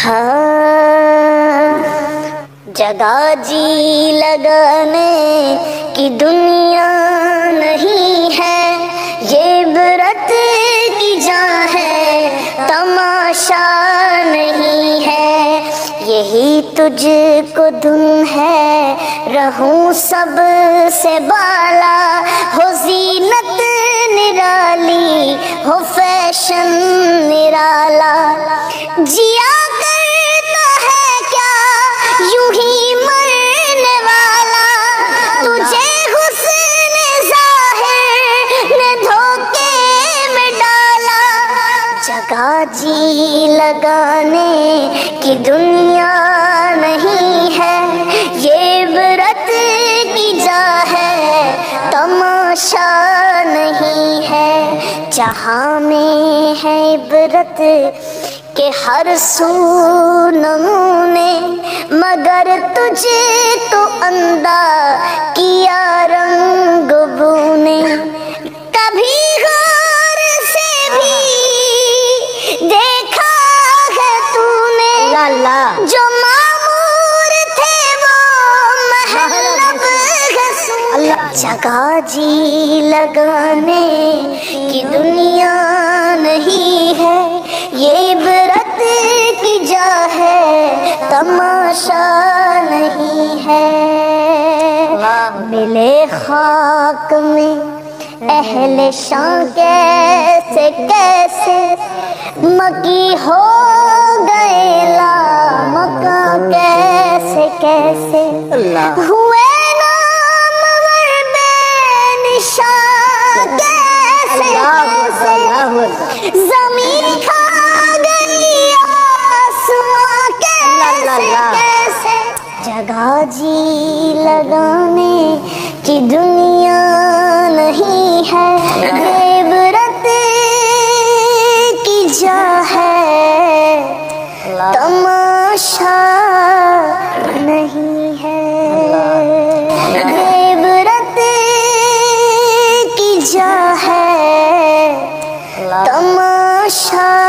ہاں جگہ جی لگانے کی دنیا نہیں ہے، یہ عبرت کی جہاں ہے، تماشا نہیں ہے۔ یہی تجھ کو دھن ہے، رہوں سب سے بالا، ہو زینت نرالی، ہو فیشن نرالا۔ جیا کرتا ہے کیا یوں ہی مرنے والا، تجھے حسن ظاہر نے دھوکے میں ڈالا۔ جگہ جی لگانے کی دنیا نہیں ہے، یہ عبرت کی جا ہے، تماشا نہیں ہے۔ جہاں میں ہے عبرت کہ ہر سو نمونے، مگر تجھے تو اندھا کیا رنگ بو نے۔ کبھی غور سے بھی دیکھا ہے تو نے، جو معمور تھے وہ محلب غصوں۔ جگہ جی لگانے کی دنیا نہیں ہے، یہ عبرت کی جا ہے، تماشا نہیں ہے۔ ملے خاک میں اہل شان کیسے کیسے، مکی ہو گئے لامکاں کیسے کیسے، ہوئے نامور بے نشان کیسے کیسے، زمین کھا گئی آسمان کیسے کیسے۔ جگہ جی لگانے کی دنیا نہیں ہے، یہ عبرت کی جا ہے، تماشا نہیں ہے۔ یہ عبرت کی جا ہے، تماشا